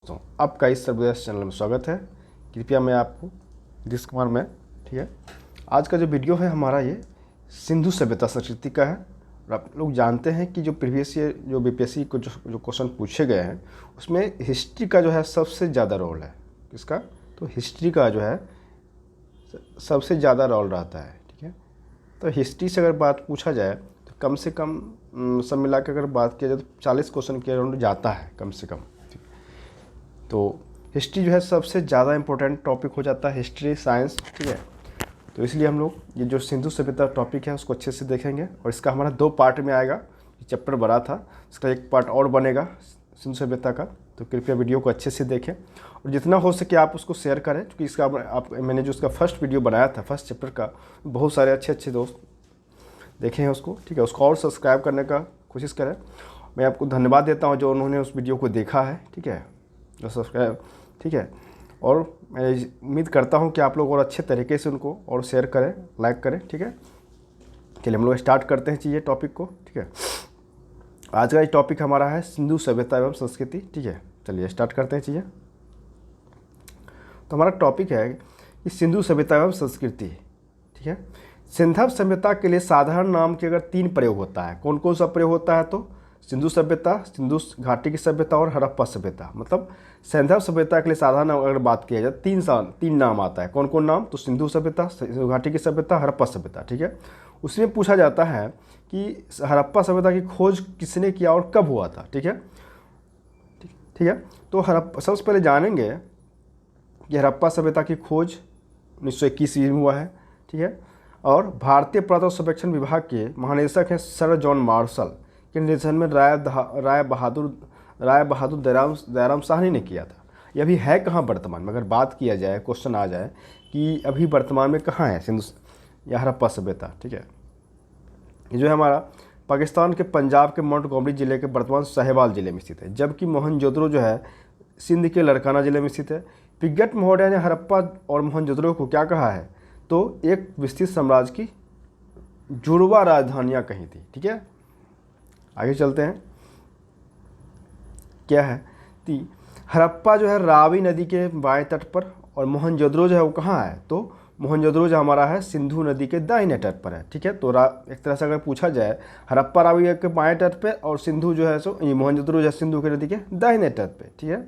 तो आपका इस सर्वोदय चैनल में स्वागत है। कृपया मैं आपको दिस कुमार में ठीक है। आज का जो वीडियो है हमारा ये सिंधु सभ्यता संस्कृति का है। और आप लोग जानते हैं कि जो प्रीवियस ईयर जो बीपीएससी को जो क्वेश्चन पूछे गए हैं उसमें हिस्ट्री का जो है सबसे ज़्यादा रोल है। किसका? तो हिस्ट्री का जो है सबसे ज़्यादा रोल रहता है। ठीक है, तो हिस्ट्री से अगर बात पूछा जाए तो कम से कम सब मिला के अगर बात किया जाए तो 40 क्वेश्चन के अराउंड जाता है कम से कम। तो हिस्ट्री जो है सबसे ज़्यादा इम्पोर्टेंट टॉपिक हो जाता है, हिस्ट्री साइंस। ठीक है, तो इसलिए हम लोग ये जो सिंधु सभ्यता टॉपिक है उसको अच्छे से देखेंगे। और इसका हमारा 2 पार्ट में आएगा। ये चैप्टर बड़ा था, इसका एक पार्ट और बनेगा सिंधु सभ्यता का। तो कृपया वीडियो को अच्छे से देखें और जितना हो सके आप उसको शेयर करें, क्योंकि इसका मैंने जो उसका फर्स्ट वीडियो बनाया था फर्स्ट चैप्टर का, बहुत सारे अच्छे दोस्त देखे हैं उसको। ठीक है, उसको और सब्सक्राइब करने का कोशिश करें। मैं आपको धन्यवाद देता हूँ जो उन्होंने उस वीडियो को देखा है। ठीक है, जो सब्सक्राइब। ठीक है, और मैं उम्मीद करता हूँ कि आप लोग और अच्छे तरीके से उनको और शेयर करें, लाइक करें। ठीक है, चलिए हम लोग स्टार्ट करते हैं चीज़ें टॉपिक को। ठीक है, आज का ये टॉपिक हमारा है सिंधु सभ्यता एवं संस्कृति। ठीक है, चलिए स्टार्ट करते हैं चीज़ें। तो हमारा टॉपिक है कि सिंधु सभ्यता एवं संस्कृति। ठीक है, सिंधव सभ्यता के लिए साधारण नाम के अगर 3 प्रयोग होता है, कौन कौन सा प्रयोग होता है? तो सिंधु सभ्यता, सिंधु घाटी की सभ्यता और हड़प्पा सभ्यता। मतलब सिंधव सभ्यता के लिए साधारण अगर बात किया जाए 3 नाम आता है। कौन कौन नाम? तो सिंधु सभ्यता, सिंधु घाटी की सभ्यता, हड़प्पा सभ्यता। ठीक है, उसमें पूछा जाता है कि हड़प्पा सभ्यता की खोज किसने किया और कब हुआ था। ठीक है, ठीक है, तो हड़प्पा सबसे पहले जानेंगे कि हड़प्पा सभ्यता की खोज 1921 ईस्वी में हुआ है। ठीक है, और भारतीय पुरातत्व सर्वेक्षण विभाग के महानिदेशक हैं सर जॉन मार्शल के निर्देशन में राय बहादुर दयाराम साहनी ने किया था। ये अभी है कहाँ वर्तमान में? अगर बात किया जाए, क्वेश्चन आ जाए कि अभी वर्तमान में कहाँ है सिंधु या हड़प्पा सभ्यता। ठीक है, ये जो है हमारा पाकिस्तान के पंजाब के मोंटगोमरी जिले के वर्तमान साहिवाल जिले में स्थित है, जबकि मोहनजोदड़ो जो है सिंध के लड़काना जिले में स्थित है। पिगट महोदय ने हड़प्पा और मोहनजोदड़ो को क्या कहा है? तो एक विस्तृत साम्राज्य की जुड़वा राजधानियाँ कही थी। ठीक है, आगे चलते हैं। क्या है कि हड़प्पा जो है रावी नदी के बाएं तट पर और मोहनजोदड़ो जो है वो कहाँ है? तो मोहनजोदड़ो जो हमारा है सिंधु नदी के दाहिने तट पर है। ठीक है, तो एक तरह से अगर पूछा जाए हड़प्पा रावी के बाएं तट पे और सिंधु जो है सो मोहनजोदड़ो जो है सिंधु की नदी के दाहिने तट पे। ठीक है,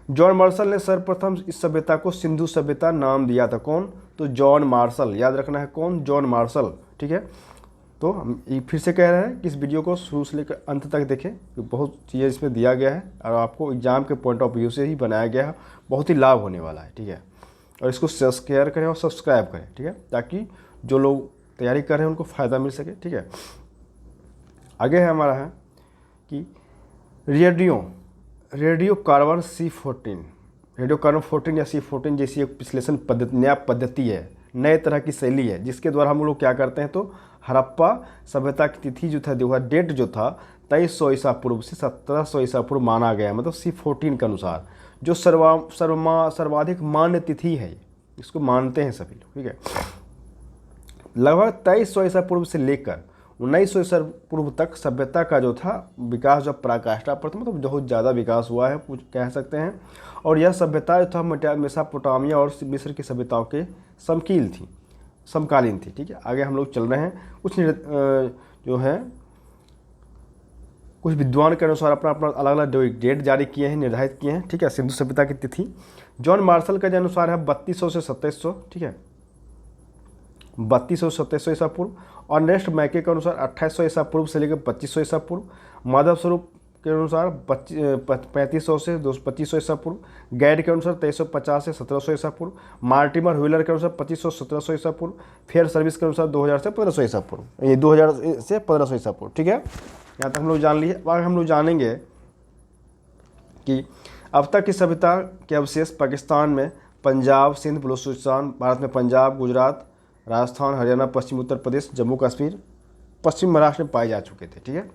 जॉन मार्शल ने सर्वप्रथम इस सभ्यता को सिंधु सभ्यता नाम दिया था। कौन? तो जॉन मार्शल। याद रखना है कौन? John Marshall. ठीक है, तो हम फिर से कह रहे हैं कि इस वीडियो को शुरू से लेकर अंत तक देखें, क्योंकि बहुत चीज़ें इसमें दिया गया है और आपको एग्जाम के पॉइंट ऑफ व्यू से ही बनाया गया है, बहुत ही लाभ होने वाला है। ठीक है, और इसको शेयर करें और सब्सक्राइब करें। ठीक है, ताकि जो लोग तैयारी कर रहे हैं उनको फ़ायदा मिल सके। ठीक है, आगे है हमारा है कि radio carbon C14, radio carbon 14 या C14 जैसी एक विश्लेषण पद्धति, नया पद्धति है, नए तरह की शैली है, जिसके द्वारा हम लोग क्या करते हैं? तो हड़प्पा सभ्यता की तिथि जो था, डेट जो था 2300 ईसा पूर्व से 1700 ईसा पूर्व माना गया। मतलब C14 के अनुसार जो सर्वाधिक मान्य तिथि है, इसको मानते हैं सभी लोग। ठीक है, लगभग 2300 ईसा पूर्व से लेकर 1900 ईसा पूर्व तक सभ्यता का जो था विकास जो पराकाष्ठा पर था, मतलब बहुत ज़्यादा विकास हुआ है कह सकते हैं। और यह सभ्यता जो था मेसोपोटामिया और मिस्र की सभ्यताओं के समकालीन थी। ठीक है, आगे हम लोग चल रहे हैं। जो है कुछ विद्वान के अनुसार अपना अलग अलग डेट जारी किए हैं, निर्धारित किए हैं। ठीक है, सिंधु सभ्यता की तिथि जॉन मार्शल के अनुसार है 3200 से 2700। ठीक है, 3200 से 2700 ईसा पूर्व। और नेक्स्ट मैके के अनुसार 2800 ईसा पूर्व से लेकर 2500 ईसा पूर्व। माधव स्वरूप के अनुसार 3500 से 2500 ईसा पूर्व। गैड के अनुसार 2350 से 1700 ईसा पूर्व। मार्टिमर व्हीलर के अनुसार 2500 से 1700 ईसा पूर्व। फेयर सर्विस के अनुसार 2000 से 1500 ईसा पूर्व। ये 2000 से 1500 ईसा पूर्व। ठीक है, यहाँ तक हम लोग जान लिए। आगे हम लोग जानेंगे कि अब तक की सभ्यता के अवशेष पाकिस्तान में पंजाब, सिंध, बलूचिस्तान, भारत में पंजाब, गुजरात, राजस्थान, हरियाणा, पश्चिम उत्तर प्रदेश, जम्मू कश्मीर, पश्चिम महाराष्ट्र में पाए जा चुके थे। ठीक है,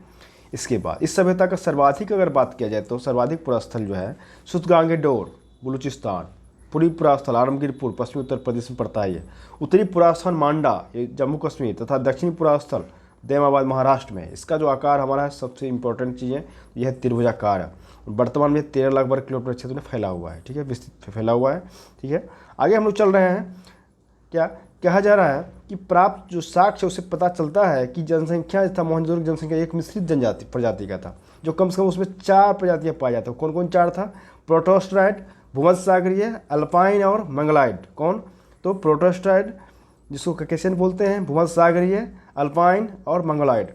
इसके बाद इस सभ्यता का सर्वाधिक अगर बात किया जाए तो सर्वाधिक पुरास्थल जो है सुतगांगेडोर बलूचिस्तान, पूर्वी पुरास्थल आलमगीरपुर पश्चिमी उत्तर प्रदेश में पड़ता है। उत्तरी पुरास्थल मांडा जम्मू कश्मीर तथा दक्षिणी पुरास्थल दैमाबाद महाराष्ट्र में। इसका जो आकार हमारा है सबसे इम्पोर्टेंट चीज़ है यह त्रिभुजाकार है। वर्तमान में 13 लाख वर्ग किलोमीटर क्षेत्र में फैला हुआ है, ठीक है, विस्तृत फैला हुआ है, ठीक है। आगे हम लोग चल रहे हैं। क्या कहा जा रहा है कि प्राप्त जो साक्ष्य उसे पता चलता है कि जनसंख्या था मोहनजोदड़ो की जनसंख्या एक मिश्रित प्रजाति का था, जो कम से कम उसमें 4 प्रजातियाँ पाई जाती हैं। कौन कौन 4 था? प्रोटोस्टेराइड, भूमध्यसागरीय, अल्पाइन और मंगलाइड। कौन? तो प्रोटोस्टेराइड जिसको कैकेशियन बोलते हैं, भूमध्यसागरीय, अल्पाइन और मंगलाइड।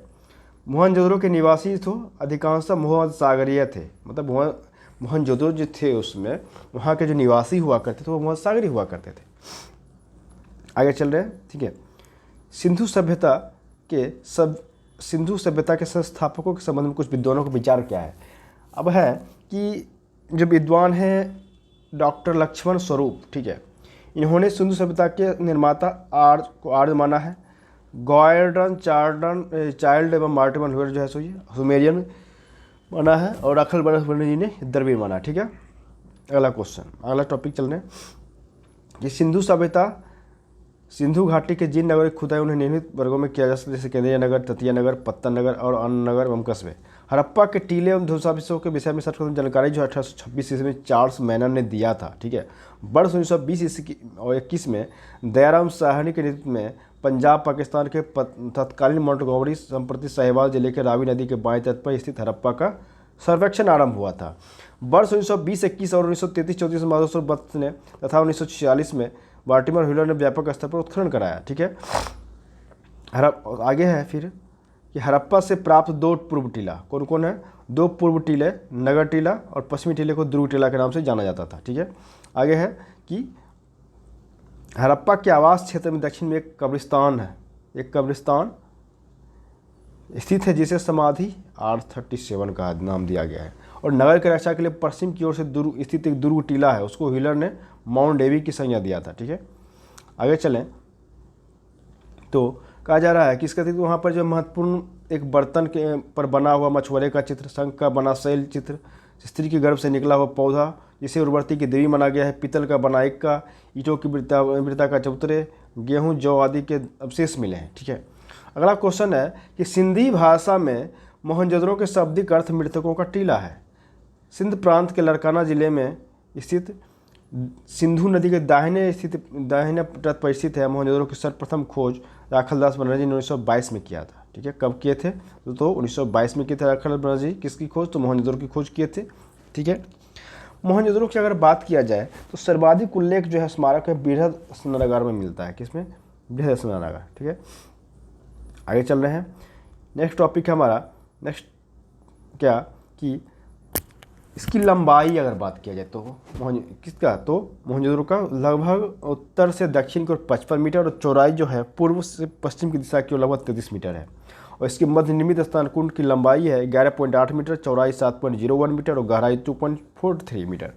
मोहनजोदड़ो के निवासी तो अधिकांशतः भूमध्यसागरीय थे, मतलब मोहनजोदड़ो जो थे उसमें वहाँ के जो निवासी हुआ करते थे वो भूमध्यसागरीय हुआ करते थे। आगे चल रहे हैं, ठीक है। सिंधु सभ्यता के संस्थापकों के संबंध में कुछ विद्वानों का विचार क्या है? अब है कि जो विद्वान हैं डॉक्टर लक्ष्मण स्वरूप, ठीक है, इन्होंने सिंधु सभ्यता के निर्माता आर्य को आर्य माना है। गॉयर्डन, चाइल्ड एवं मार्टिन हुएर जो है सो ये सुमेरियन माना है, और अखिल बर्न जी ने द्रविड़ माना, ठीक है। अगला क्वेश्चन, अगला टॉपिक चल रहे हैं कि सिंधु सभ्यता सिंधु घाटी के जिन नगर खुदाई उन्हें निम्नलिखित वर्गों में किया जा सकता है, जैसे केंद्रीय नगर, तटीय नगर, पत्तन नगर और अन्य नगर एवं कस्बे। हड़प्पा के टीले एवं ध्वंसावशेषों के विषय में सर्वप्रथम जानकारी जो 1826 ईस्वी में चार्ल्स मैनन ने दिया था, ठीक है। वर्ष 1920 ईस्वी और 21 में दयाराम साहनी के नेतृत्व में पंजाब पाकिस्तान के तत्कालीन मोंटगोमरी संप्रति साहिवाल जिले के रावी नदी के बाएं तट पर स्थित हड़प्पा का सर्वेक्षण आरंभ हुआ था। वर्ष 1920-21 और 1933-34 में माधवसर बत्स ने तथा 1946 में मार्टिन हुएर ने व्यापक स्तर पर उत्खनन कराया, ठीक है। आगे है फिर कि हड़प्पा से प्राप्त 2 पूर्व टीला कौन कौन है? 2 पूर्व टीले नगर टीला और पश्चिमी टीले को दुर्ग टीला के नाम से जाना जाता था, ठीक है। आगे है कि हड़प्पा के आवास क्षेत्र में दक्षिण में एक कब्रिस्तान है, एक कब्रिस्तान स्थित है जिसे समाधि R37 का नाम दिया गया है। और नगर की रक्षा के लिए पश्चिम की ओर से स्थित एक दुर्ग टीला है, उसको हुएर ने माउंट डेवी की संज्ञा दिया था, ठीक है। आगे चलें तो कहा जा रहा है कि इसका वहाँ पर जो महत्वपूर्ण एक बर्तन के पर बना हुआ मछुआरे का चित्र, शंख का बना शैल चित्र, स्त्री के गर्भ से निकला हुआ पौधा जिसे उर्वरती की देवी माना गया है, पीतल का बना इक्का, ईंटों की वृत्ता का चबूतरे, गेहूँ जौ आदि के अवशेष मिले हैं, ठीक है। अगला क्वेश्चन है कि सिंधी भाषा में मोहनजोदड़ो के शाब्दिक अर्थ मृतकों का टीला है। सिंध प्रांत के लड़काना जिले में स्थित सिंधु नदी के दाहिने तट पर स्थित है। मोहनजोदड़ो की सर्वप्रथम खोज राखलदास बनर्जी ने 1922 में किया था, ठीक है। कब किए थे? तो 1922 में किए थे राखल बनर्जी। किसकी खोज? तो मोहनजोदड़ो की खोज किए थे, ठीक है। मोहनजोदड़ो की अगर बात किया जाए तो सर्वाधिक उल्लेख जो है स्मारक है बृहद स्नानागार में मिलता है। किसमें? बृहद स्नानागार, ठीक है। आगे चल रहे हैं, नेक्स्ट टॉपिक है हमारा नेक्स्ट क्या कि इसकी लंबाई अगर बात किया जाए तो किसका? तो मोहनजोदड़ो का लगभग उत्तर से दक्षिण की ओर 55 मीटर और चौड़ाई जो है पूर्व से पश्चिम की दिशा की ओर लगभग 33 मीटर है। और इसके मध्य निर्मित स्नान कुंड की लंबाई है 11.8 मीटर, चौड़ाई 7.01 मीटर और गहराई 2.43 मीटर।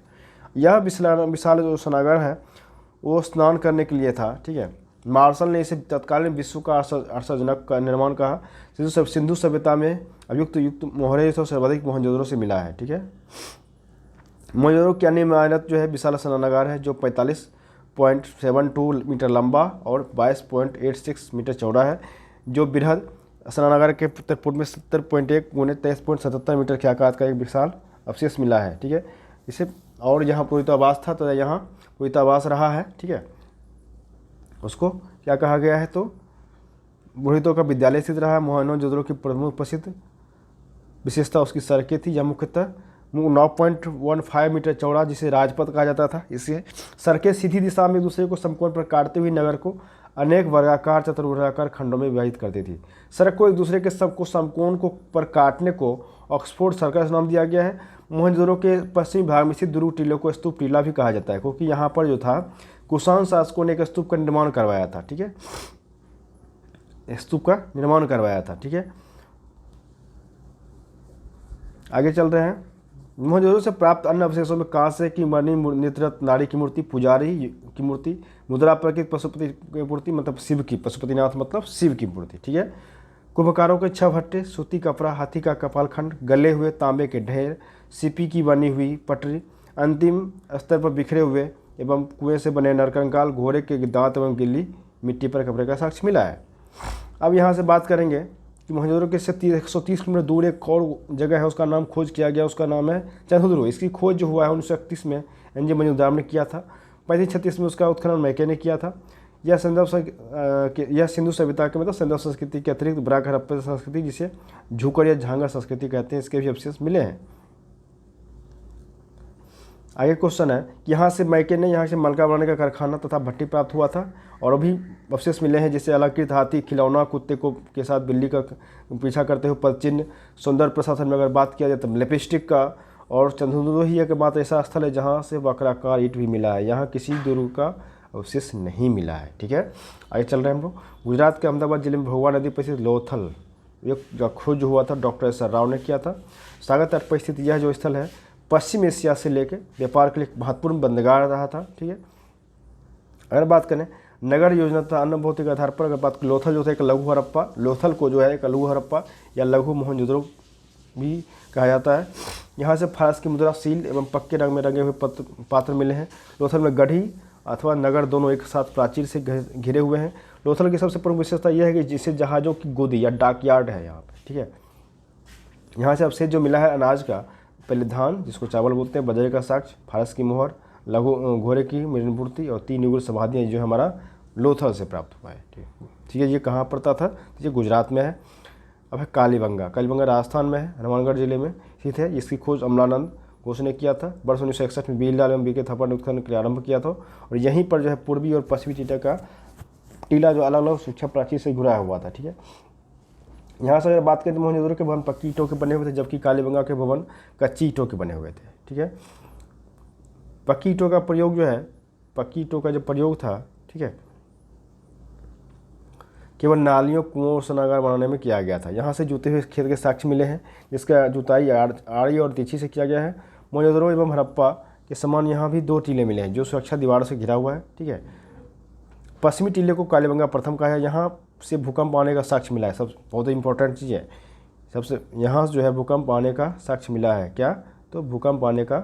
यह विशाल जो स्नानागार है वो स्नान करने के लिए था, ठीक है। मार्शल ने इसे तत्कालीन विश्व का आश्चर्यजनक का निर्माण कहा। सिंधु सभ्यता में युक्त मोहरे तो सर्वाधिक मोहनजोदड़ो से मिला है, ठीक है। मोहनजोदड़ो की अन्य इमारत जो है विशाल स्नानागार है जो 45.72 मीटर लंबा और 22.86 मीटर चौड़ा है, जो बृहद स्नानागार के उत्तर पूर्व में 70.1 गुने 23.77 मीटर के आकार का एक विशाल अवशेष मिला है, ठीक है। इसे और यहाँ पुरातत्वावास था तो यहाँ पुरातत्वावास रहा है, ठीक है। उसको क्या कहा गया है? तो पुरोहितों का विद्यालय स्थित रहा है। मोहनजोदड़ो की प्रमुख प्रसिद्ध विशेषता उसकी सड़कें थी, यह मुख्यतः 9.15 मीटर चौड़ा जिसे राजपथ कहा जाता था। इससे सड़कें सीधी दिशा में एक दूसरे को समकोण पर काटते हुए नगर को अनेक वर्गाकार चतुर्भुजाकार खंडों में विभाजित करती थी। सड़क को एक दूसरे के सबको समकोण को पर काटने को ऑक्सफोर्ड सर्कस नाम दिया गया है। मोहनजोदड़ो के पश्चिमी भाग में स्थित दुर्ग टीले को स्तूप टीला भी कहा जाता है, क्योंकि यहाँ पर जो था कुषाण शासकों ने एक स्तूप का निर्माण करवाया था, ठीक है। स्तूप का निर्माण करवाया था, ठीक है। आगे चल रहे हैं। मोहनजोदड़ो से प्राप्त अन्य अवशेषों में कांस्य की मणि, नेत्ररत्न नारी की मूर्ति, पुजारी की मूर्ति, मुद्रा प्रकृत पशुपति की मूर्ति मतलब शिव की, पशुपतिनाथ मतलब शिव की मूर्ति, ठीक है। कुम्भकारों के 6 भट्टे, सूती कपड़ा, हाथी का कपालखंड, गले हुए तांबे के ढेर, सीपी की बनी हुई पटरी, अंतिम स्तर पर बिखरे हुए एवं कुएं से बने नरकंकाल, घोड़े के दांत एवं गिल्ली मिट्टी पर कपड़े का साक्ष्य मिला है। अब यहाँ से बात करेंगे कि मोहनजोदड़ो के से 130 किलोमीटर दूर एक और जगह है, उसका नाम खोज किया गया, उसका नाम है चंद्रदुर्ग। इसकी खोज जो हुआ है 1931 में NG मजूमदार ने किया था। 3536 में उसका उत्खनन मैके ने किया था। यह सिंधु सभ्यता के मतलब सिंधु संस्कृति के अतिरिक्त बराक हड़प्पा संस्कृति, जिसे झूकर या झांगर संस्कृति कहते हैं, इसके भी अवशेष मिले हैं। आगे क्वेश्चन है कि यहाँ से मैके ने यहाँ से मलका बनाने का कारखाना तथा भट्टी प्राप्त हुआ था और अभी अवशेष मिले हैं, जैसे अलंकृत हाथी, खिलौना, कुत्ते को के साथ बिल्ली का पीछा करते हुए पदचिन्ह। सौंदर्य प्रशासन में अगर बात किया जाए तो लिपस्टिक का, और चंद्रदुर्ग ही एकमात्र ऐसा स्थल है जहाँ से वक्राकार ईंट भी मिला है। यहाँ किसी दुर्ग का अवशेष नहीं मिला है। ठीक है, आगे चल रहे हैं हम लोग। गुजरात के अहमदाबाद जिले में भगवा नदी पर स्थित लोथल एक खोज हुआ था, डॉक्टर SR राव ने किया था। सागर तट पर स्थित यह जो स्थल है पश्चिम एशिया से लेकर व्यापार के लिए महत्वपूर्ण बंदरगाह रहा था। ठीक है, अगर बात करें नगर योजना तथा अन्य भौतिक आधार पर अगर बात करें, लोथल जो था एक लघु हड़प्पा, लोथल को जो है एक लघु हड़प्पा या लघु मोहनजोदड़ो भी कहा जाता है। यहाँ से फारस की मुद्रा, सील एवं पक्के रंग में रंगे हुए पात्र मिले हैं। लोथल में गढ़ी अथवा नगर दोनों एक साथ प्राचीर से घिरे हुए हैं। लोथल की सबसे प्रमुख विशेषता यह है कि जिसे जहाज़ों की गोदी या डाक यार्ड है यहाँ पे। ठीक है, यहाँ से अवशेष जो मिला है अनाज का, पहले धान जिसको चावल बोलते हैं, बजरे का साक्ष्य, फारस की मोहर, लघु घोड़े की मृणपूर्ति और 3 युगल समाधियाँ जो हमारा लोथल से प्राप्त हुआ है। ठीक है, ये कहाँ पड़ता था? ये गुजरात में है। अब है कालीबंगा। कालीबंगा राजस्थान में है, हनुमानगढ़ जिले में स्थित है। इसकी खोज अमलानंद घोष ने किया था। वर्ष 1961 में बीरलाल एवं BK थप्पड़ ने उत्खनन के आरंभ किया था और यहीं पर जो है पूर्वी और पश्चिमी टीला का टीला जो अलग अलग शिक्षा प्राचीर से घुरा हुआ था। ठीक है, यहाँ से अगर बात करें तो मोहनजोदड़ो के भवन पक्की ईंटों के बने हुए थे, जबकि कालीबंगा के भवन कच्ची ईंटों के बने हुए थे। ठीक है, पक्की ईंटों का प्रयोग जो है, पक्की ईंटों का जो प्रयोग था, ठीक है, केवल नालियों, कुओं और स्नागार बनाने में किया गया था। यहाँ से जुते हुए खेत के साक्ष्य मिले हैं, जिसका जुताई आड़ी और तीछी से किया गया है। मोहनजोदड़ो एवं हड़प्पा के समान यहाँ भी 2 टीले मिले हैं जो सुरक्षा दीवारों से घिरा हुआ है। ठीक है, पश्चिमी टीले को कालीबंगा प्रथम कहा है। यहाँ से भूकंप आने का साक्ष्य मिला है, सब बहुत इंपॉर्टेंट चीज़ है। सबसे यहाँ जो है भूकंप आने का साक्ष्य मिला है। क्या? तो भूकंप आने का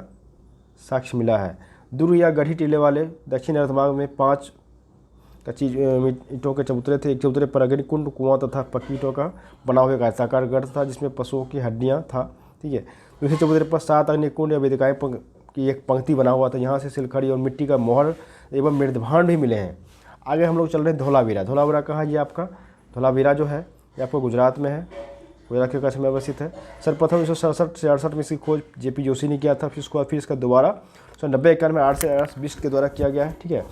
साक्ष्य मिला है। दुर्ग या गढ़ी टीले वाले दक्षिण अर्धमार्ग में 5 कच्ची ईंटों के चबूतरे थे। एक चबूतरे पर अग्निकुंड, कुआं तथा पक्की ईंटों का बना हुआ एक आयताकार गढ़ था जिसमें पशुओं की हड्डियां था। ठीक है, दूसरे चबूतरे पर 7 अग्निकुंड या वेदिकाएं की एक पंक्ति बना हुआ था। यहाँ से सिलखड़ी और मिट्टी का मोहर एवं मृदभांड भी मिले हैं। आगे हम लोग चल रहे हैं धोलावीरा। धोलावीरा कहाँ है? ये आपका धोलावीरा जो है ये आपको गुजरात में है, गुजरात के कच्छ में अवस्थित है। सर्वप्रथम 1967 से 68 में इसकी खोज JP जोशी ने किया था। फिर इसका दोबारा 1990-91 में 8 से 20 के द्वारा किया गया है। ठीक है,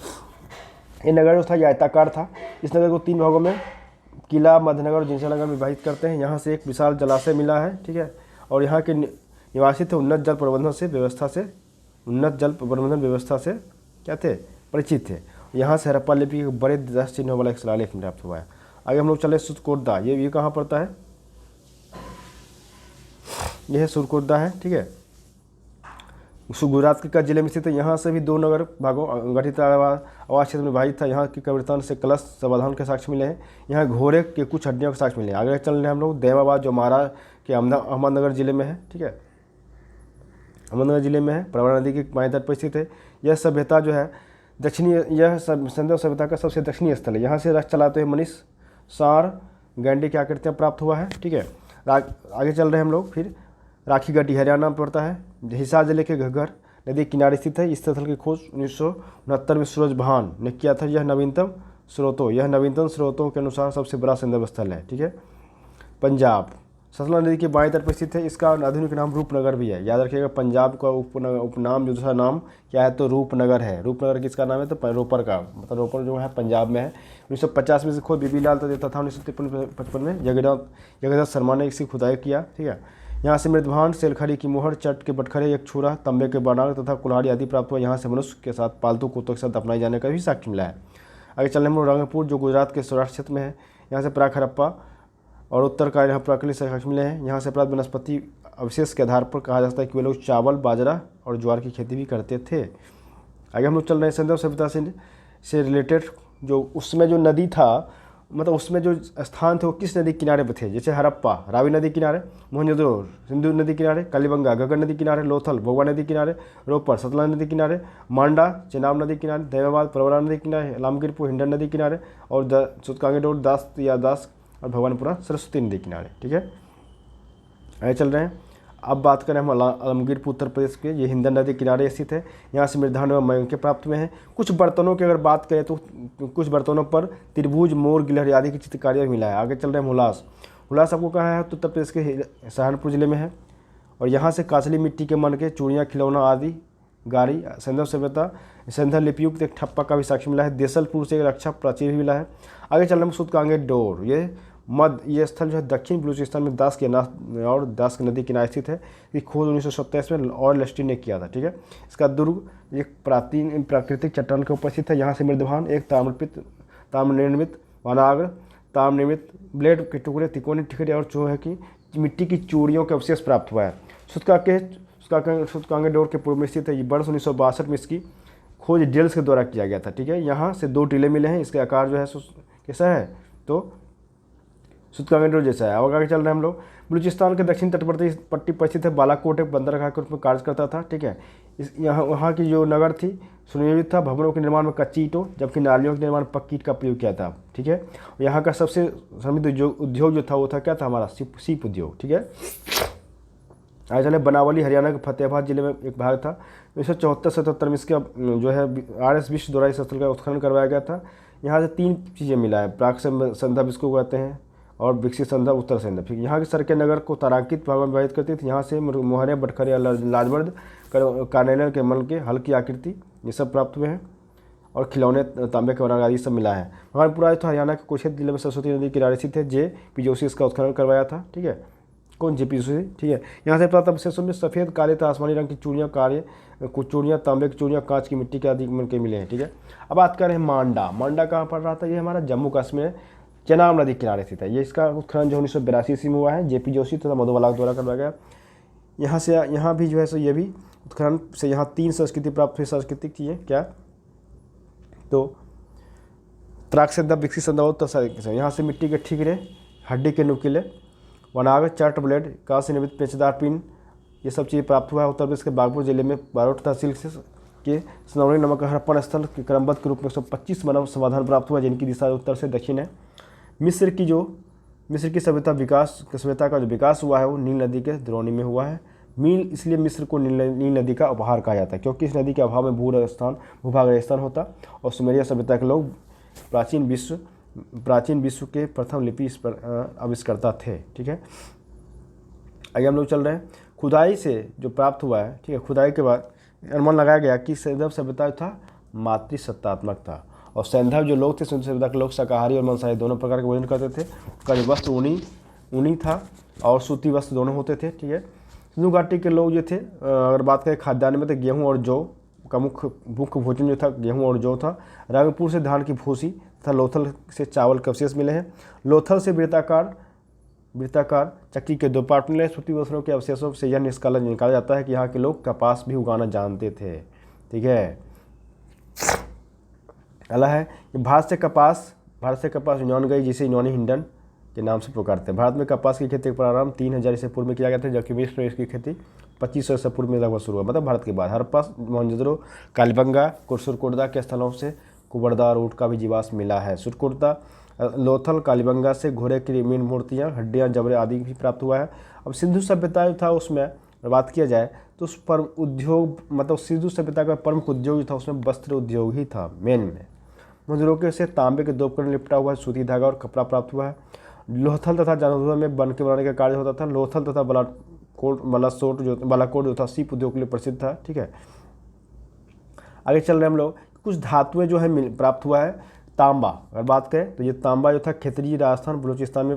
ये नगर जो था ये आयताकार था। इस नगर को 3 भागों में किला, मध्यनगर और जिनसानगर में विभाजित करते हैं। यहाँ से एक विशाल जलाशय मिला है। ठीक है, और यहाँ के निवासी थे उन्नत जल प्रबंधन व्यवस्था से क्या थे? परिचित थे। यहाँ से हड़प्पा लिपि के बड़े 10 चिन्हों वाला एक शिलालेख प्राप्त हुआ है। आगे हम लोग चले सुरकोटदा। ये कहाँ पड़ता है? यह है सुरकोटदा है। ठीक है, गुजरात के कच्छ जिले में स्थित है। यहाँ से भी 2 नगर भागों गठित आवास क्षेत्र में विभाजित था। यहाँ के कब्रिस्तान से कलश समाधान के साक्ष्य मिले हैं। यहाँ घोड़े के कुछ हड्डियों के साक्ष्य मिले हैं। आगे चल रहे हैं हम लोग देवाबाद, जो महाराष्ट्र के अहमदनगर जिले में है। ठीक है, अहमदनगर जिले में है, प्रवरा नदी के बाएं तट पर स्थित है। यह सभ्यता जो है यह सिंधु सभ्यता का सबसे दक्षिणी स्थल है। यहाँ से रथ चलाते हुए मनीष सार गैंडी की आकृतियाँ प्राप्त हुआ है। ठीक है, आगे चल रहे हैं हम लोग। फिर राखी गढ़ी हरियाणा में पड़ता है। हिसार जिले के घग्गर नदी किनारे स्थित है। इस स्थल की खोज 1969 में सूरज भान ने किया था। यह नवीनतम स्रोतों के अनुसार सबसे बड़ा संदर्भ स्थल है। ठीक है, पंजाब सतलज नदी के बाएं तट पर स्थित है। इसका आधुनिक नाम रूपनगर भी है। याद रखिएगा, पंजाब का उपनाम जो दूसरा नाम क्या है? तो रूपनगर है। रूपनगर किसका नाम है? तो रोपर का, मतलब रोपर जो है पंजाब में है। 1950 में से खोज BB लाल तथा 1953 में जगन्नाथ शर्मा ने इसकी खुदाई किया। ठीक है, यहाँ से मृदभांड, सेलखड़ी की मोहर, चट के बटखरे, एक छुरा, तंबे के बनाग तथा कुल्हाड़ी आदि प्राप्त हुआ। यहाँ से मनुष्य के साथ पालतू कुत्तों के साथ अपनाए जाने का भी साक्ष्य मिला है। आगे चलने में रंगपुर, जो गुजरात के सौराष्ट्र क्षेत्र में है। यहाँ से प्राक हड़प्पा और उत्तर का यहाँ प्राकृतिक साक्ष्य मिले हैं। यहाँ से प्राप्त वनस्पति अवशेष के आधार पर कहा जाता है कि वे लोग चावल, बाजरा और ज्वार की खेती भी करते थे। आगे हम लोग चल रहे हैं सिंधु सभ्यता से रिलेटेड। जो उसमें जो नदी था, मतलब उसमें जो स्थान थे वो किस नदी किनारे पर थे? जैसे हड़प्पा रावी नदी किनारे, मोहनजोदड़ो सिंधु नदी किनारे, कालीबंगा घग्गर नदी किनारे, लोथल भगवा नदी किनारे, रोपर सतलज नदी किनारे, मांडा चेनाब नदी किनारे, देवाबाद प्रवरा नदी किनारे, लामगिरपुर हिंडन नदी किनारे और सुतकांगेडोर दास और भगवानपुरा सरस्वती नदी किनारे। ठीक है, आगे चल रहे हैं। अब बात करें हम आलमगीरपुर उत्तर प्रदेश के, ये हिंदन नदी किनारे स्थित है। यहाँ से मृधान एवं मयंके प्राप्त हुए हैं। कुछ बर्तनों की अगर बात करें तो कुछ बर्तनों पर त्रिभुज, मोर, गिलहरी आदि की चित्रकारी मिला है। आगे चल रहे हैं हुलास। हुलास आपको कहाँ है? तो उत्तर प्रदेश के सहारनपुर जिले में है। और यहाँ से काचली मिट्टी के मन के चूड़ियाँ, खिलौना आदि गाड़ी, संदर्भ सभ्यता, संदर्भ लिपियुक्त एक ठप्पा का भी साक्ष्य मिला है। देसलपुर से एक रक्षा प्राचीर भी मिला है। आगे चल रहे हैं सूतकांगे डोर। ये स्थल जो है दक्षिण बलूचिस्तान में दास की नदी किनारे स्थित है। ये खोज 1927 में और लेस्टी ने किया था। ठीक है, इसका दुर्ग एक प्राकृतिक चट्टान के ऊपर स्थित है। यहाँ से मृदभान, एक ताम्रनिर्मित वनाग्र, ताम्रनिर्मित ब्लेड के टुकड़े, तिकोनी ठिकरे और चूहे की मिट्टी की चूड़ियों के अवशेष प्राप्त हुआ है। सूतकांगे डोर के पूर्व में स्थित है। वर्ष 1962 में इसकी खोज डेल्स के द्वारा किया गया था। ठीक है, यहाँ से 2 टीले मिले हैं। इसके आकार जो है कैसा है? तो सूतकांगे डोर जैसा है। अब आगे चल रहे हैं हम लोग। बलूचिस्तान के दक्षिण तटवर्ती पट्टी पर स्थित है। बालाकोट एक बंदरगाह के रूप में कार्य करता था। ठीक है, वहाँ की जो नगर थी सुनियोजित था। भवनों के निर्माण में कच्ची ईंटों, जबकि नालियों के निर्माण में पक्की ईंट का प्रयोग किया था। ठीक है, यहाँ का सबसे समृद्ध उद्योग जो था वो था क्या था? हमारा सीप उद्योग। ठीक है, आगे चले। बनावली हरियाणा के फतेहाबाद जिले में एक भाग था। 1974-77 में इसका जो है RS विश्व द्वारा इस स्थल का उत्खनन करवाया गया था। यहाँ से 3 चीज़ें मिला है। प्राक संदर्भ इसको कहते हैं, और विकसित संदर्भ उत्तर संदर्भ। ठीक, यहाँ की सड़कें नगर को तारांकित भाग में विभाजित करती थी। यहाँ से मोहरे, बटखरे, लाजवर्द, कार्नेल के मन के हल्की आकृति ये सब प्राप्त हुए हैं। और खिलौने, तांबे के वनाग्र आदि सब मिला है। भगवानपुरा तो हरियाणा के कुरुक्षेत्र जिले में सरस्वती नदी किनारे स्थित है। JP जोशी इसका उत्खनन करवाया था। ठीक है, कौन? JP जोशी। ठीक है, यहाँ से प्राप्त अवशेषों में सफ़ेद, काले तथा आसमानी रंग की चूड़ियाँ, कुछ चूड़ियाँ, तांबे की चूड़ियाँ, कांच की मिट्टी के आदि मन के मिले हैं। ठीक है, अब बात करें मांडा। मांडा कहाँ पड़ रहा था? ये हमारा जम्मू कश्मीर चेनाब नदी किनारे स्थित है। ये इसका उत्खनन जो 1982 ईस्वी में हुआ है। JP जोशी तथा मधुबाला द्वारा करवाया गया। यहाँ भी जो है सो ये भी उत्खनन से यहाँ 3 संस्कृति प्राप्त हुई। सांस्कृतिक चीज़ें क्या? तो प्राक संदर्भ, विकसित संदर्भ, तो यहाँ से मिट्टी के ठीकरे, हड्डी के नुकीले, वनाग्र, चार्ट ब्लेड, कांच से निर्मित पेचदार पिन, ये सब चीज़ें प्राप्त हुआ है। उत्तर प्रदेश के बागपुर जिले में बारोट तहसील के सनौरी नामक हड़प्पन स्थल के क्रमबद्ध के रूप में 125 मानव समाधान प्राप्त हुआ, जिनकी दिशा उत्तर से दक्षिण है। मिस्र की सभ्यता का जो विकास हुआ है वो नील नदी के द्रोणी में हुआ है। इसलिए मिस्र को नील नदी का उपहार कहा जाता है, क्योंकि इस नदी के अभाव में भूभाग रेगिस्तान होता। और सुमेरिया सभ्यता के लोग प्राचीन विश्व के प्रथम लिपि आविष्कर्ता थे। ठीक है, आगे हम लोग चल रहे हैं। खुदाई से जो प्राप्त हुआ है, ठीक है, खुदाई के बाद अनुमान लगाया गया कि सैंधव सभ्यता था मातृसत्तात्मक था। और सैंधव जो लोग थे, सिंधु सभ्यता के लोग शाकाहारी और मांसाहारी दोनों प्रकार के भोजन करते थे। उनका जो वस्त्र ऊनी था और सूती वस्त्र दोनों होते थे। ठीक है, सिंधु घाटी के लोग जो थे, अगर बात करें खाद्यान्न में, तो गेहूँ और जौ का मुख्य भोजन जो था गेहूँ और जौ था। रंगपुर से धान की भूसी तथा लोथल से चावल के अवशेष मिले हैं। लोथल से वृत्ताकार चक्की के 2 पार्ट मिले। सूती वस्त्रों के अवशेषों से यह निकाला जाता है कि यहाँ के लोग कपास भी उगाना जानते थे। ठीक है, अगला है कि भारत से कपास यूनान गई, जिसे यूनानी हिंडन के नाम से पुकारते हैं। भारत में कपास की खेती का प्रारंभ 3000 ईसा पूर्व में किया गया था, जबकि मिस्र में इसकी खेती 2500 ईसा पूर्व में लगभग शुरू हुआ। मतलब भारत के बाद हड़प्पा, मोहनजोदड़ो, कालीबंगा, सुरकुर्दा के स्थलों से कुबड़दार ऊँट का भी जीवाश्म मिला है। सुरकुर्दा, लोथल, कालीबंगा से घोड़े की मीन मूर्तियाँ, हड्डियाँ, जबड़े आदि भी प्राप्त हुआ है। अब सिंधु सभ्यता जो था उसमें बात किया जाए तो उस पर उद्योग, मतलब सिंधु सभ्यता का प्रमुख उद्योग जो था उसमें वस्त्र उद्योग ही था मेन में। मजरोके से तांबे के 2 उपकरण लिपटा हुआ है, सूती धागा और कपड़ा प्राप्त हुआ है। लोथल तथा जानवरों में बन के बनाने का कार्य होता था। लोथल तथा बालाकोट जो था सीप उद्योग के लिए प्रसिद्ध था। ठीक है, आगे चल रहे हम लोग। कुछ धातुएं जो है प्राप्त हुआ है। तांबा अगर बात करें तो ये तांबा जो था खेतरी राजस्थान बलूचिस्तान में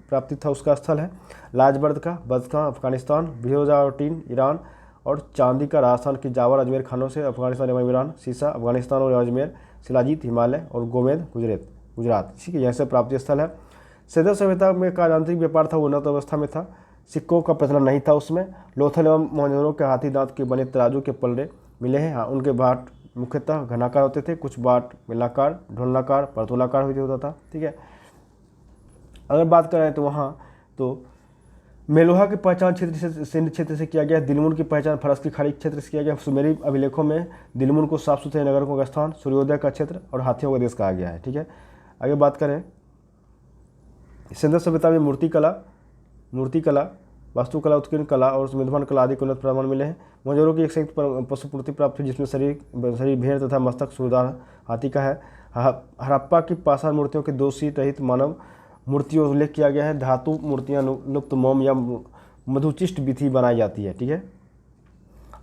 प्राप्ति था, उसका स्थल है। लाजबर्द का बदखा अफगानिस्तान, बिहोजाटीन ईरान, और चांदी का राजस्थान की जावर अजमेर खानों से अफगानिस्तान एवं ईरान, सीसा अफगानिस्तान और अजमेर, शिलाजीत हिमालय और गोमेद गुजरात, ठीक है, यहाँ से प्राप्ति स्थल है। सैंधव सभ्यता में का यांत्रिक व्यापार था, उन्नत अवस्था में था। सिक्कों का प्रचलन नहीं था उसमें। लोथल एवं मोहनजोदड़ो के हाथी दांत के बने तराजू के पल्ले मिले हैं। हाँ, उनके बाट मुख्यतः घनाकार होते थे, कुछ बाट बेलनाकार, ढोलनाकार, वर्तुलाकार होता था। ठीक है, अगर बात करें तो वहाँ तो मेलोहा की पहचान क्षेत्र से सिंध क्षेत्र से किया गया। दिलमुन की पहचान फरस की खाड़ी क्षेत्र से किया गया। सुमेरी अभिलेखों में दिलमुन को साफ सुथरे नगरों का स्थान, सूर्योदय का क्षेत्र और हाथियों का देश कहा गया है। ठीक है, आगे बात करें सिंधु सभ्यता में मूर्तिकला, वास्तुकला, उत्कीर्ण कला और संविधान कला आदि के उन्नत प्रमाण मिले हैं। मोहनजोदड़ो की एक संयुक्त पशुपूर्ति प्राप्त हुई जिसमें शरीर भेड़ तथा मस्तक सूरदार हाथी का है। हड़प्पा की पाषाण मूर्तियों के 2 सिर रहित मानव मूर्तियों उल्लेख किया गया है। धातु मूर्तियाँ लुप्त मोम या मधुचिष्ट विधि बनाई जाती है। ठीक है,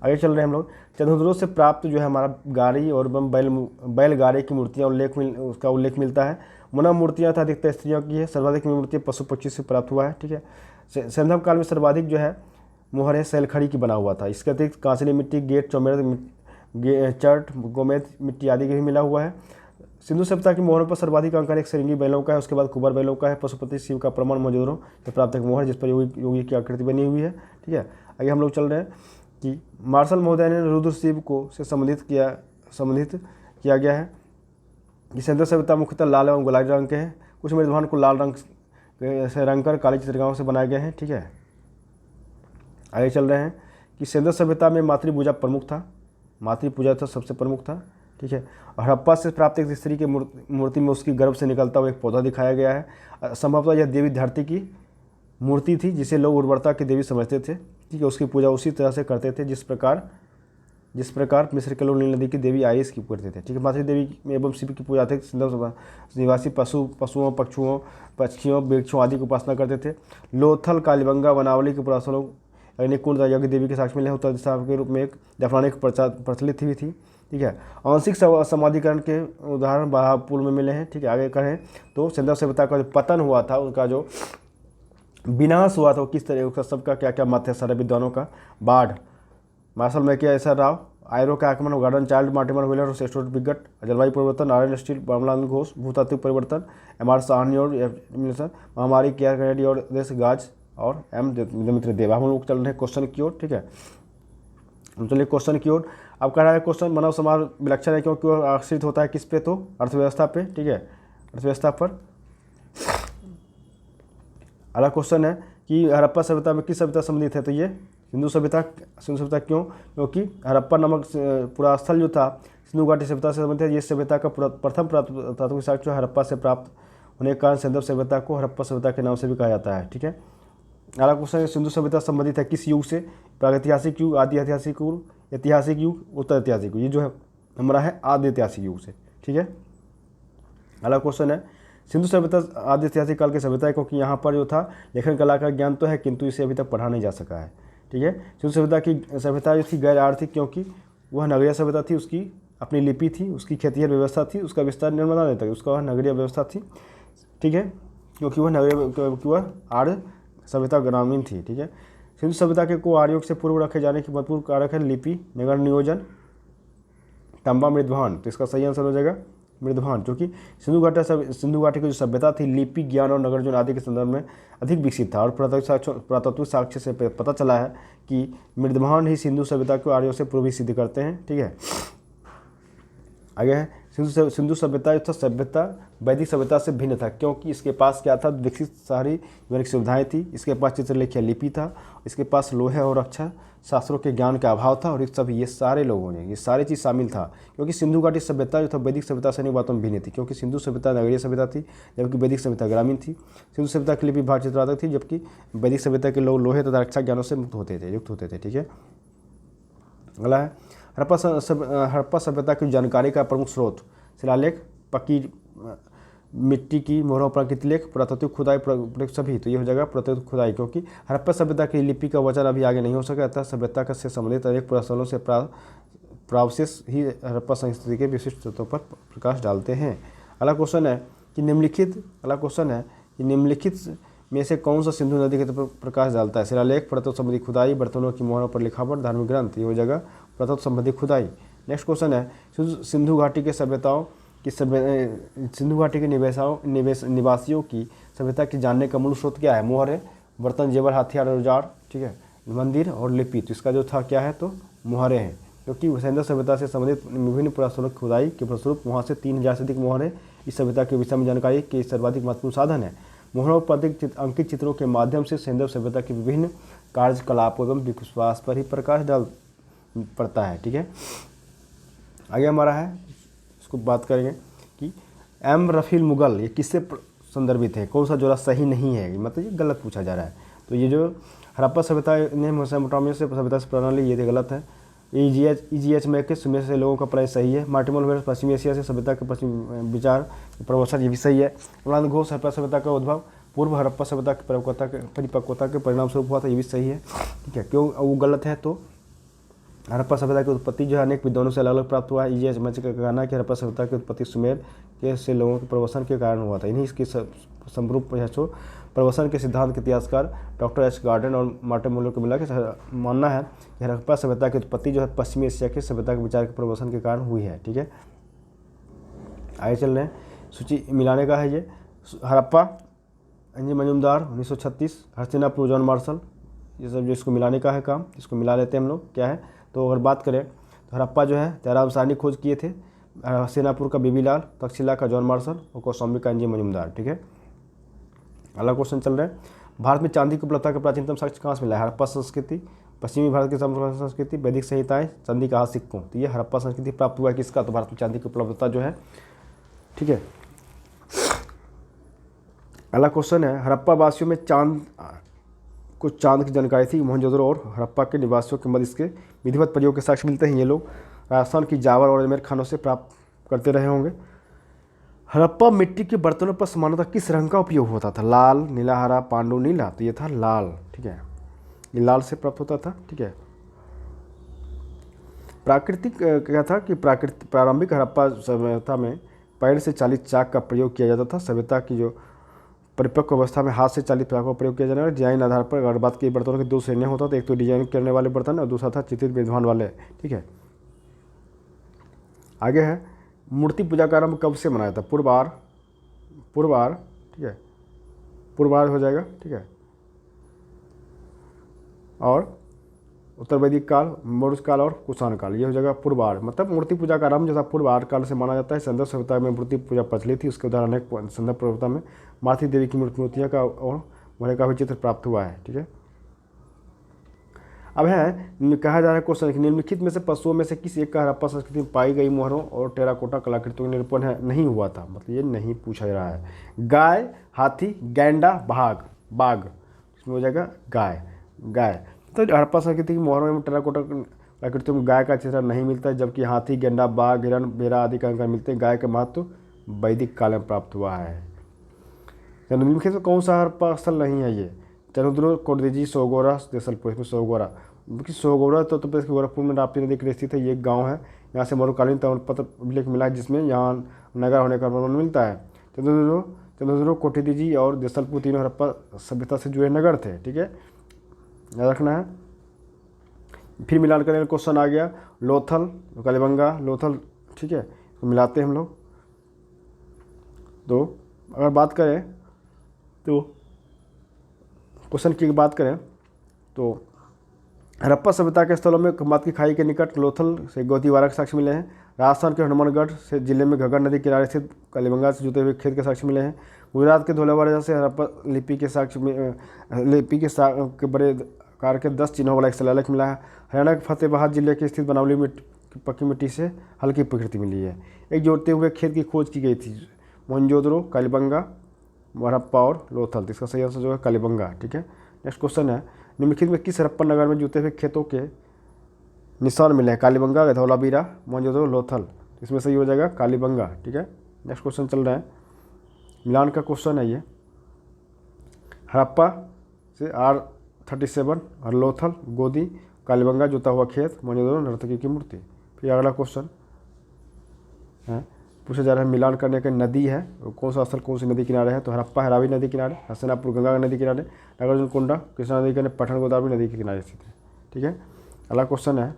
आगे चल रहे हैं हम लोग। चंद्रद्रोह से प्राप्त जो है हमारा गाड़ी और बैलगाड़ी की मूर्तियाँ उसका उल्लेख मिलता है। मुना मूर्तियाँ था अधिकतर स्त्रियों की है। सर्वाधिक मूर्तियाँ पशु पक्षी से प्राप्त हुआ है। ठीक है, संगम काल में सर्वाधिक जो है मोहरे सैलखड़ी की बना हुआ था। इसके अतिरिक्त कांसली मिट्टी, गेट, चौमेर, चर्ट, गोमेद मिट्टी आदि के भी मिला हुआ है। सिंधु सभ्यता की मोहरों पर सर्वाधिक अंकन एक सिरंगी बैलों का है, उसके बाद कुबर बैलों का है। पशुपति शिव का प्रमाण मोहनजोदड़ो से प्राप्त एक मोहर जिस पर योगी की आकृति बनी हुई है। ठीक है, आगे हम लोग चल रहे हैं कि मार्शल महोदय ने रुद्र शिव को से संबंधित किया गया है कि सिंधु सभ्यता मुख्यतः लाल एवं गुलाबी रंग के हैं। कुछ मृदवान को लाल रंग से रंगकर काली चित्रगाहों से बनाए गए हैं। ठीक है, आगे चल रहे हैं कि सिंधु सभ्यता में मातृपूजा प्रमुख था, मातृपूजा था सबसे प्रमुख था। ठीक है, और हड़प्पा से प्राप्त एक स्त्री की मूर्ति में उसकी गर्भ से निकलता हुआ एक पौधा दिखाया गया है। संभवतः यह देवी धरती की मूर्ति थी जिसे लोग उर्वरता की देवी समझते थे। ठीक है, उसकी पूजा उसी तरह से करते थे जिस प्रकार मिस्र के लोग नील नदी की देवी आइस की करते थे। ठीक है, मातृ देवी एवं शिव की पूजा थे। सिंधु निवासी पशुओं, पक्षियों, वृक्षों आदि की उपासना करते थे। लोथल, कालीबंगा, वनावली के पुरातनों अग्निकुंड यज्ञ देवी के साक्ष्य मिले उत्तर दिशा के रूप में एक दफनाने की प्रचलित हुई थी। ठीक है, आंशिक समाधिकरण के उदाहरण बहापुर में मिले हैं। ठीक है, आगे कहें तो सिंधु सभ्यता का जो पतन हुआ था, उनका जो विनाश हुआ था, वो किस तरह उसका सबका क्या क्या मत है सारे विद्वानों का। बाढ़, मार्शल मैकिया एस आर राव, आयरो का आगमन, गार्डन चाइल्ड, मार्टिमर व्हीलर और सेस्टोर बिगट, जलवायु परिवर्तन, आर एन स्टील, बामलाल घोष, भूतात्विक परिवर्तन, एम आर साहनी और महामारी, केयर कैनेडी और देश गाज और एम मित्र देव। हम लोग चल रहे हैं क्वेश्चन की ओर। ठीक है, हम चलिए क्वेश्चन की ओर। अब कह रहा है क्वेश्चन, मानव समाज विलक्षण है क्योंकि वह आश्रित होता है किस पे, तो अर्थव्यवस्था पे। ठीक है, अर्थव्यवस्था पर। अगला क्वेश्चन है कि हड़प्पा सभ्यता में किस सभ्यता संबंधित है, तो ये सिंधु सभ्यता क्यों, क्योंकि हड़प्पा नामक पूरा स्थल जो था सिंधु घाटी सभ्यता से संबंधित है। ये सभ्यता का प्रथम प्राथमिक साक्ष्य हड़प्पा से प्राप्त होने के कारण सिंधु सभ्यता को हड़प्पा सभ्यता के नाम से भी कहा जाता है। ठीक है, अगला क्वेश्चन है सिंधु सभ्यता संबंधित है किस युग से, प्रागैतिहासिक युग, आदि ऐतिहासिक युग, ऐतिहासिक युग, उत्तर ऐतिहासिक युग। ये जो है हमारा है आदि ऐतिहासिक युग से। ठीक है, अगला क्वेश्चन है सिंधु सभ्यता आदि ऐतिहासिक काल की सभ्यता है क्योंकि यहाँ पर जो था लेखन कला का ज्ञान तो है किंतु इसे अभी तक पढ़ा नहीं जा सका है। ठीक है, सिंधु सभ्यता जो थी गैर आर्थिक क्योंकि वह नगरीय सभ्यता थी, उसकी अपनी लिपि थी, उसकी खेतिहर व्यवस्था थी, उसका विस्तार नर्मदा नदी तक, उसका वह नगरीय व्यवस्था थी। ठीक है, क्योंकि वह आर्य सभ्यता ग्रामीण थी। ठीक है, सिंधु सभ्यता के को आर्यों से पूर्व रखे जाने की महत्वपूर्ण कारक है लिपि, नगर नियोजन, टंबा, मृदभान। तो इसका सही आंसर हो जाएगा मृदभान, क्योंकि सिंधु घाटी की जो सभ्यता थी लिपि, ज्ञान और नगर नियोजन आदि के संदर्भ में अधिक विकसित था। और पुरातत्व साक्ष्य से पता चला है कि मृदभान ही सिंधु सभ्यता को आर्यों से पूर्व सिद्ध करते हैं। ठीक है, आगे है सिंधु सभ्यता जो था सभ्यता वैदिक सभ्यता से भिन्न था क्योंकि इसके पास क्या था, विकसित सारी वैदिक सुविधाएं थी, इसके पास चित्रलेखिया लिपि था, इसके पास लोहे और रक्षा शास्त्रों के ज्ञान का अभाव था और ये सारे लोगों ने ये सारी चीज़ शामिल था। क्योंकि सिंधु घाटी सभ्यता जो था वैदिक सभ्यता से नहीं बातों में भिन्न थी क्योंकि सिंधु सभ्यता नगरीय सभ्यता थी जबकि वैदिक सभ्यता ग्रामीण थी। सिंधु सभ्यता की लिपि भाग चित्रात्मक थी जबकि वैदिक सभ्यता के लोग लोहे तथा रक्षा ज्ञानों से युक्त होते थे। ठीक है, अगला है हड़प्पा सभ्यता की जानकारी का प्रमुख स्रोत शिलालेख, पक्की मिट्टी की मोहरों पर अंकित लेख, पुरातत्विक खुदाई सभी। तो ये हो जाएगा पुरातत्विक खुदाई क्योंकि हड़प्पा सभ्यता की लिपि का वचन अभी आगे नहीं हो सका, अतः सभ्यता से संबंधित अनेक पुरास्थलों से प्रावशेष ही हड़प्पा संस्कृति के विशिष्ट तत्वों पर प्रकाश डालते हैं। अगला क्वेश्चन है कि निम्नलिखित में से कौन सा सिंधु नदी के तट पर प्रकाश डालता है। शिलालेख, पुरातत्व संबंधी खुदाई, बर्तनों की मोहरों पर लिखावट, धार्मिक ग्रंथ। ये हो जाएगा पुरातत्व संबंधी खुदाई। नेक्स्ट क्वेश्चन है सिंधु घाटी के निवासियों की सभ्यता की जानने का मूल स्रोत क्या है। मोहरे, बर्तन, जेवर, हथियार, औजार। ठीक है, मंदिर और लिपि। तो इसका जो था क्या है, तो मोहरे हैं क्योंकि सिंधु सभ्यता से संबंधित विभिन्न पुरातत्व खुदाई के फलस्वरूप वहाँ से 3000 से अधिक मोहरे इस सभ्यता के विषय में जानकारी के सर्वाधिक महत्वपूर्ण साधन है। मोहरों पर अंकित चित्रों के माध्यम से सिंधु सभ्यता के विभिन्न कार्यकलापों एवं विश्वास पर ही प्रकाश डाल पड़ता है। ठीक है, आगे हमारा है इसको बात करेंगे कि एम रफील मुगल ये किससे संदर्भित है, कौन सा जोड़ा सही नहीं है, मतलब ये गलत पूछा जा रहा है। तो ये जो हड़प्पा सभ्यता ने मेसोपोटामिया से सभ्यता से प्रणाली, ये गलत है। EGH में के सुमेर से लोगों का पढ़ाई सही है। मार्टिमल वेयर पश्चिमी एशिया से सभ्यता के पश्चिम विचार प्रवचन, ये भी सही है। अमलान घोष हड़प्पा सभ्यता का उद्भव पूर्व हड़प्पा सभ्यता की परिपक्वता के परिणाम स्वरूप हुआ था, ये भी सही है। ठीक है, क्यों वो गलत है? तो हड़प्पा सभ्यता की उत्पत्ति जो है अनेक विद्वानों से अलग अलग प्राप्त हुआ है। EGH में का कहना है कि हड़प्पा सभ्यता की उत्पत्ति सुमेर के से लोगों के प्रवसन के कारण हुआ था। इन्हीं इसके समरूप प्रवसन के सिद्धांत के इतिहासकार डॉक्टर H. गार्डन और मार्टिन मुलर को मिला कि मानना है कि हड़प्पा सभ्यता की उत्पत्ति जो है पश्चिमी एशिया की सभ्यता के विचार के प्रवसन के कारण हुई है। ठीक है, आगे चल रहे हैं। सूची मिलाने का है ये। Harappa NG Majumdar 1936, Hastinapur John Marshall, ये सब जो इसको मिलाने का है काम, इसको मिला लेते हैं हम लोग। क्या है तो अगर बात करें तो हड़प्पा जो है जयराम साहनी खोज किए थे, हस्तिनापुर का बीबी लाल, तक्षशिला का जॉन मार्शल और कौशाम्बी का NG मजूमदार। ठीक है, अगला क्वेश्चन चल रहा है। भारत में चांदी की उपलब्धता का प्राचीनतम साक्ष्य कहाँ से मिला है? हड़प्पा संस्कृति, पश्चिमी भारत की संस्कृति, वैदिक संहिताएं, चांदी का हाथ सिक्कों। तो ये हड़प्पा संस्कृति प्राप्त हुआ है किसका? तो भारत में चांदी की उपलब्धता जो है। ठीक है, अगला क्वेश्चन है। हड़प्पा वासियों में चांद की जानकारी थी। मोहनजोदड़ो और हड़प्पा के निवासियों के मध्य इसके विधिवत प्रयोग के साक्ष्य मिलते हैं। ये लोग राजस्थान की जावर और अजमेर खानों से प्राप्त करते रहे होंगे। हड़प्पा मिट्टी के बर्तनों पर सामान्यतः किस रंग का उपयोग होता था? लाल, नीला, हरा, पांडु, नीला। तो ये था लाल। ठीक है, ये लाल से प्राप्त होता था। ठीक है, प्राकृतिक क्या था कि प्रारंभिक हड़प्पा सभ्यता में पैर से चालित चाक का प्रयोग किया जाता था। सभ्यता की जो परिपक्व अवस्था में हाथ से चालित चाक का प्रयोग किया जाना है। डिजाइन आधार पर अगर बात की बर्तनों की दो श्रेणियाँ होता था, एक तो डिजाइन करने वाले बर्तन और दूसरा था चित्रित विद्वान वाले। ठीक है, आगे है मूर्ति पूजा का आरंभ कब से मनाया था? पूर्वार। ठीक है, पूर्वार हो जाएगा। ठीक है, और उत्तर वैदिक काल, मौर्य काल और कुषाण काल, ये हो जाएगा पूर्वार। मतलब मूर्ति पूजा का आरंभ जो था पूर्वार काल से माना जाता है। संदर्भ सभ्यता में मूर्ति पूजा प्रचलित थी। उसके उदाहरण अनेक संदर्भ सभ्यता में मातृ देवी की मूर्तियाँ का और मौर्य का भी चित्र प्राप्त हुआ है। ठीक है, अब है कहा जा रहा है क्वेश्चन कि निम्नलिखित में से पशुओं में से किस एक का हड़प्पा संस्कृति में पाई गई मोहरों और टेराकोटा कलाकृतियों का निरूपण है नहीं हुआ था? मतलब ये नहीं पूछा जा रहा है। गाय, हाथी, गैंडा, बाघ, इसमें हो जाएगा गाय। तो हड़प्पा संस्कृति की मोहरों में टेराकोटा कलाकृतियों में गाय का चित्र नहीं मिलता है, जबकि हाथी, गैंडा, बाघ, हिरण, भेड़ा आदि का अंकन मिलते हैं। गाय का महत्व वैदिक काल में प्राप्त हुआ है। निम्नलिखित में कौन सा हड़प्पा स्थल नहीं है? ये चंद्रद्रोह, कोटदीजी, सोगोरा, देसलपुर। इसमें सोगोरा, क्योंकि सोगोरा तो प्रदेश के गोरखपुर में राप्ती नदी के स्थित है। ये एक गांव है। यहाँ से मरुकालीन तमलपत्र अभिलेख मिला है जिसमें यहाँ नगर होने का प्रमाण मिलता है। चंद्रद्रोह, कोटदीजी और देसलपुर तीनों हड़प्पा सभ्यता से जुड़े नगर थे। ठीक है, याद रखना है। फिर मिलान करने का क्वेश्चन आ गया। लोथल, कालीबंगा, लोथल। ठीक है, तो मिलाते हैं हम लोग। तो अगर बात करें तो क्वेश्चन की बात करें तो हड़प्पा सभ्यता के स्थलों में खंबात की खाई के निकट लोथल से गोतीवारा के साक्ष्य मिले हैं। राजस्थान के हनुमानगढ़ से जिले में घग्गर नदी किनारे स्थित कालीबंगा से जुते हुए खेत के साक्ष्य मिले हैं। गुजरात के धोलावाड़ा से हड़प्पा लिपि के साक्ष्य के बड़े आकार के 10 चिन्हों वाला एक शिलालेख मिला है। हरियाणा के फतेहाबाद जिले के स्थित बनावली में पक्की मिट्टी से हल्की प्रकृति मिली है। एक जोड़ते हुए खेत की खोज की गई थी। मोहनजोदड़ो, कालीबंगा, हड़प्पा और लोथल। इसका सही आंसर जो है कालीबंगा। ठीक है, नेक्स्ट क्वेश्चन है। निम्नलिखित में किस हड़प्पा नगर में जुते हुए खेतों के निशान मिले हैं? कालीबंगा, धौलावीरा, मोहनजोदड़ो, लोथल। इसमें सही हो जाएगा कालीबंगा। ठीक है, नेक्स्ट क्वेश्चन चल रहा है। मिलान का क्वेश्चन है ये। हड़प्पा से R37 और लोथल, गोदी, कालीबंगा, जुता हुआ खेत, मोहनजोदड़ो, नर्तकी की मूर्ति। फिर अगला क्वेश्चन है पूछा जा रहा है मिलान करने का नदी है कौन सा स्थल कौन सी नदी किनारे है? तो हड़प्पा है रावी नदी किनारे, हस्तिनापुर गंगा नदी किनारे, नागार्जुन कोंडा कृष्णा नदी किनारे, पठान गोदावरी नदी के किनारे स्थित है। ठीक है, अगला क्वेश्चन है।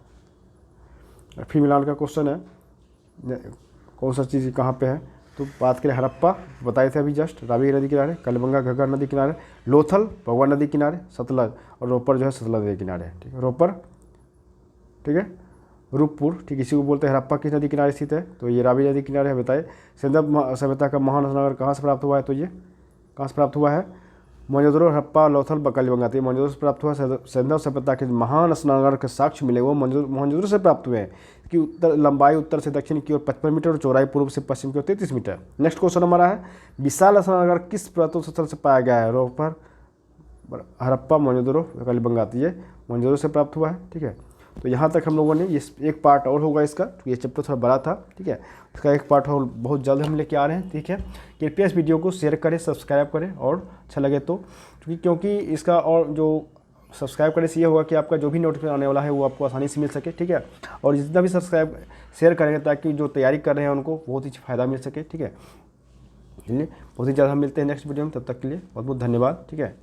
फिर मिलान का क्वेश्चन है कौन सा चीज़ कहाँ पे है? तो बात करें हड़प्पा बताए थे अभी जस्ट, रावी नदी किनारे, कालीबंगा घग्गर नदी किनारे, लोथल भगवान नदी किनारे, सतलज, और रोपर जो है सतलज नदी किनारे। ठीक है, रोपर। ठीक है, रूपपुर। ठीक, इसी को बोलते हैं हड़प्पा किस नदी किनारे स्थित है? तो ये रावी नदी किनारे है। बताए सिंधव सभ्यता का महान नगर कहाँ से प्राप्त हुआ है? तो ये कहाँ से प्राप्त हुआ है? मोहनजोदड़ो, हड़प्पा, लोथल, कालीबंगा। तो मोहनजोदड़ो से प्राप्त हुआ। सिंधव सभ्यता के महान स्नानगार के साक्ष्य मिले वो मोहनजोदड़ो से प्राप्त हुए हैं। की उत्तर लंबाई उत्तर से दक्षिण की ओर 55 मीटर और चौड़ाई पूर्व से पश्चिम की ओर 33 मीटर। नेक्स्ट क्वेश्चन हमारा है, विशाल स्नानागार किस पुरातत्व स्थल से पाया गया है? रोपर, हड़प्पा, मोहनजोदड़ो, कालीबंगा आती है, मोहनजोदड़ो से प्राप्त हुआ है। ठीक है, तो यहाँ तक हम लोगों ने ये एक पार्ट और होगा इसका, तो ये चैप्टर थोड़ा बड़ा था। ठीक है, इसका एक पार्ट और बहुत जल्द हम लेके आ रहे हैं। ठीक है, कृपया इस वीडियो को शेयर करें, सब्सक्राइब करें और अच्छा लगे तो, क्योंकि इसका और जो सब्सक्राइब करने से ये होगा कि आपका जो भी नोटिफिकेशन आने वाला है वो आपको आसानी से मिल सके। ठीक है, और जितना भी सब्सक्राइब शेयर करेंगे ताकि जो तैयारी कर रहे हैं उनको बहुत ही फ़ायदा मिल सके। ठीक है, चलिए बहुत ही ज़्यादा हम मिलते हैं नेक्स्ट वीडियो में, तब तक के लिए बहुत बहुत धन्यवाद। ठीक है।